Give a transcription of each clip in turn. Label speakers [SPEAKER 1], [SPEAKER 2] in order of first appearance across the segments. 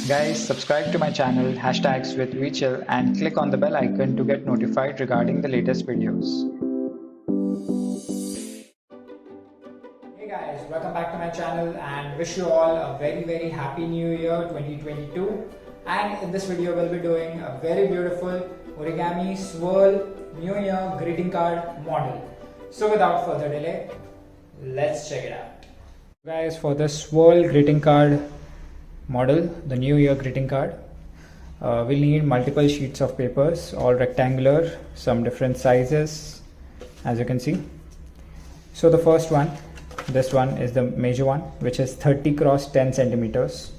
[SPEAKER 1] Guys, subscribe to my channel hashtags with VChill and click on the bell icon to get notified regarding the latest videos. Hey guys, welcome back to my channel and wish you all a very happy new year 2022. And in this video we'll be doing a very beautiful origami swirl new year greeting card model. So without further delay, let's check it out. Guys, for the swirl greeting card model, the new year greeting card, we'll need multiple sheets of papers, all rectangular, some different sizes, as you can see. So the first one, this one is the major one, which is 30 cross 10 centimeters.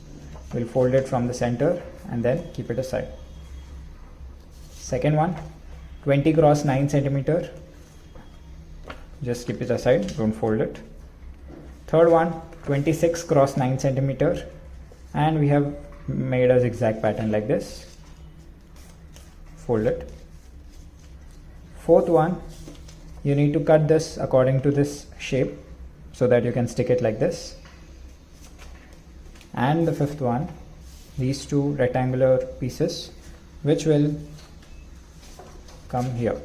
[SPEAKER 1] We'll fold it from the center and then keep it aside. Second one, 20 cross 9 centimeter. Just keep it aside, don't fold it. Third one, 26 cross 9 centimeter. And we have made a zigzag pattern like this. Fold it. Fourth one, you need to cut this according to this shape so that you can stick it like this. And the fifth one, these two rectangular pieces, which will come here,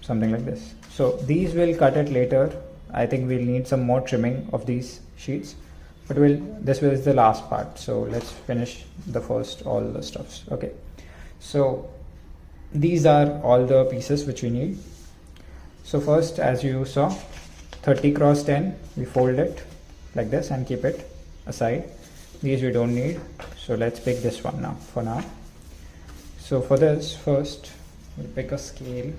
[SPEAKER 1] something like this. So these will cut it later. I think we'll need some more trimming of these sheets, but this is the last part. So let's finish all the stuffs. Okay, so these are all the pieces which we need. So first, as you saw, 30 cross 10, we fold it like this and keep it aside. These we don't need, so let's pick this one now for now. So for this, first we'll pick a scale.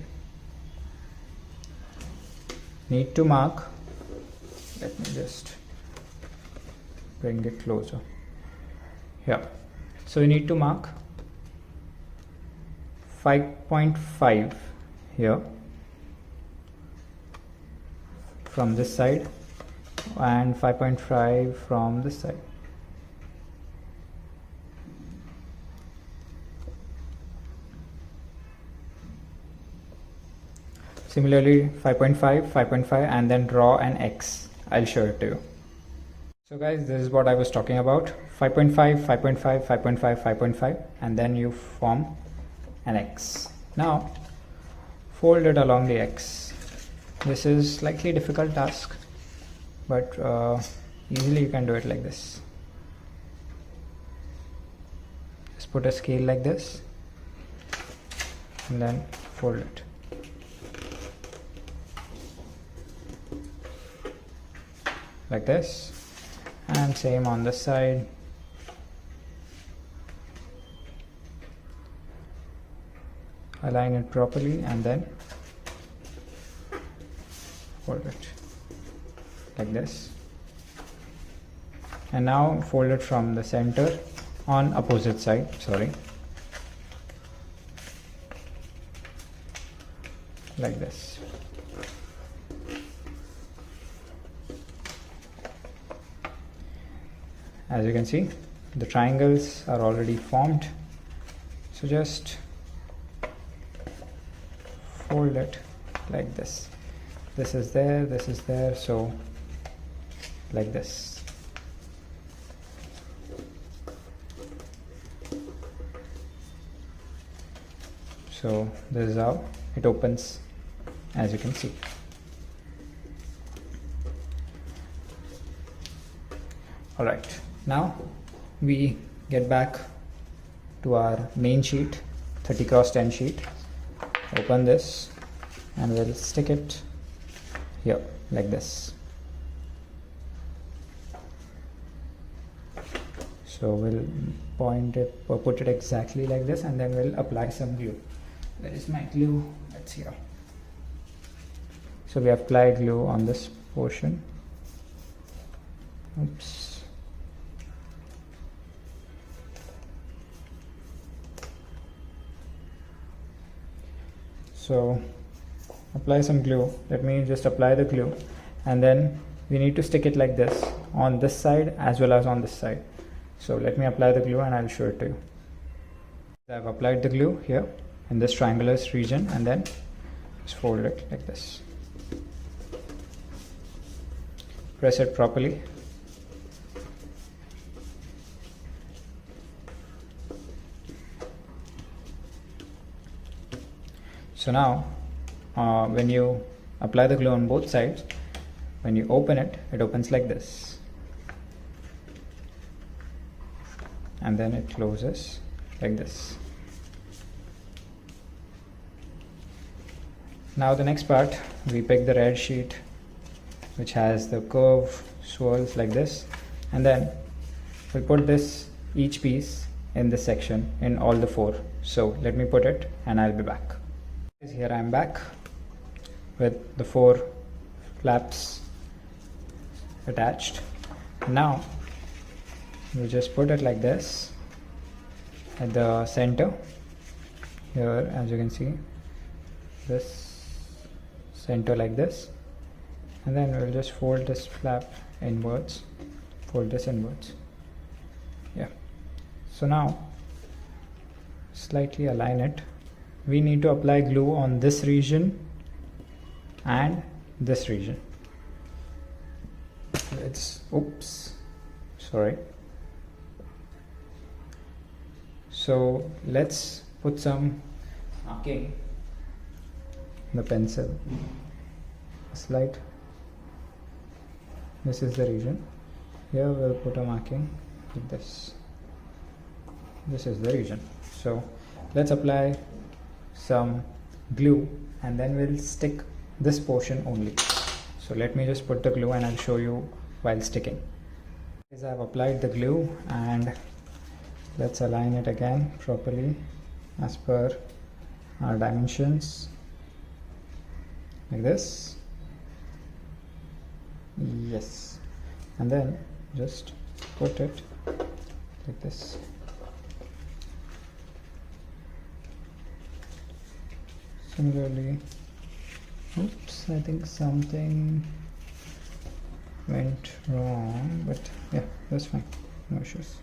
[SPEAKER 1] Need to mark, let me just bring it closer here. So you need to mark 5.5 here from this side and 5.5 from this side. Similarly 5.5, 5.5 and then draw an X. I'll show it to you. So guys, this is what I was talking about. 5.5, 5.5, 5.5, 5.5 and then you form an X. Now fold it along the X. This is slightly difficult task, but easily you can do it like this. Just put a scale like this and then fold it. Like this, and same on this side. Align it properly and then fold it like this. And now fold it from the center on opposite side, like this. As you can see, the triangles are already formed, so just fold it like this. This is there, so like this. So this is how it opens, as you can see. Alright, now we get back to our main sheet, 30 cross 10 sheet. Open this and we'll stick it here like this. So we'll point it or put it exactly like this and then we'll apply some glue. Where is my glue? It's here. So we apply glue on this portion. Oops. So apply some glue. Let me just apply the glue and then we need to stick it like this on this side as well as on this side. So let me apply the glue and I'll show it to you. I've applied the glue here in this triangular region and then just fold it like this. Press it properly So now when you apply the glue on both sides, when you open it, it opens like this, and then it closes like this. Now the next part, we pick the red sheet which has the curve swirls like this, and then we put this each piece in this section in all the 4. So let me put it and I'll be back. Here I am back with the 4 flaps attached. Now we just put it like this at the center here, as you can see, this center like this, and then we'll just fold this flap inwards, fold this inwards. Yeah, so now slightly align it. We need to apply glue on this region and this region. So let's put some marking, the pencil, a slight, this is the region. Here we'll put a marking like this. This is the region. So let's apply some glue and then we'll stick this portion only. So let me just put the glue and I'll show you while sticking. As I've applied the glue, and let's align it again properly as per our dimensions like this. Yes, and then just put it like this. Similarly, oops, I think something went wrong, but yeah, that's fine, no issues.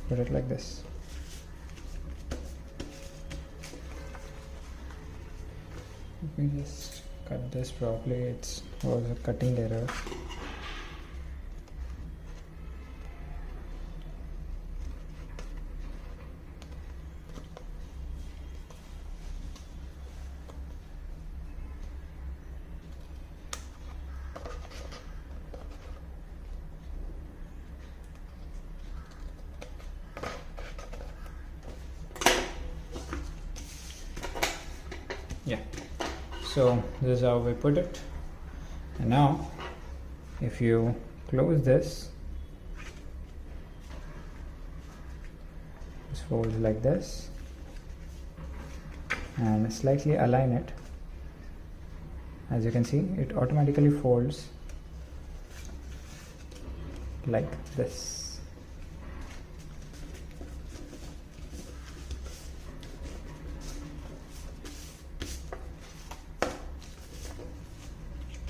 [SPEAKER 1] Put it like this. Let me just cut this properly. It was a cutting error. Yeah, so this is how we put it. And now if you close this, just fold like this and slightly align it. As you can see, it automatically folds like this.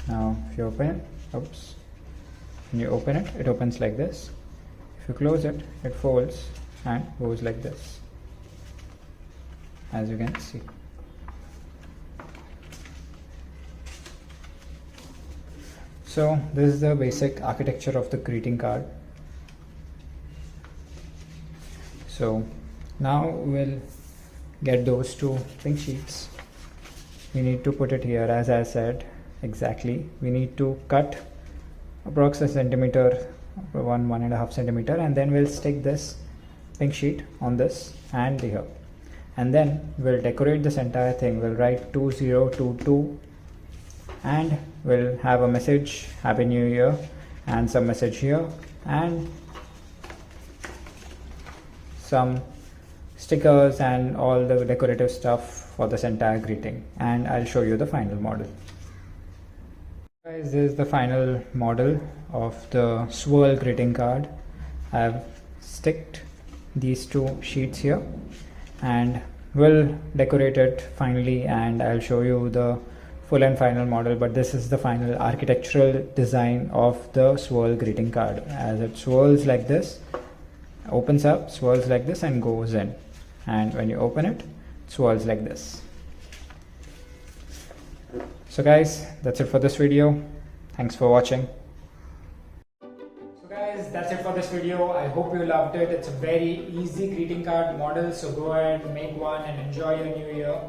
[SPEAKER 1] Now if you open it, when you open it, it opens like this. If you close it, it folds and goes like this, as you can see. So this is the basic architecture of the greeting card. So now we'll get those 2 pink sheets. We need to put it here, as I said. Exactly, we need to cut approx a centimeter, 1.5 centimeter, and then we'll stick this pink sheet on this and here, and then we'll decorate this entire thing. We'll write 2022 and we'll have a message, Happy New Year, and some message here and some stickers and all the decorative stuff for this entire greeting, and I'll show you the final model. Guys, this is the final model of the Swirl greeting card. I've sticked these 2 sheets here and we'll decorate it finally, and I'll show you the full and final model. But this is the final architectural design of the Swirl greeting card, as it swirls like this, opens up, swirls like this and goes in, and when you open it, it swirls like this. So guys, that's it for this video. Thanks for watching. So guys, that's it for this video. I hope you loved it. It's a very easy greeting card model, so go ahead, make one and enjoy your new year.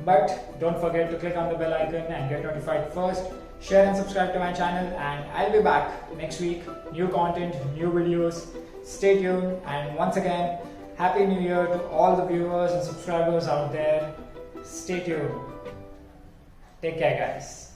[SPEAKER 1] But don't forget to click on the bell icon and get notified first. Share and subscribe to my channel, and I'll be back next week. New content, new videos. Stay tuned, and once again, Happy New Year to all the viewers and subscribers out there. Stay tuned. Take care, guys.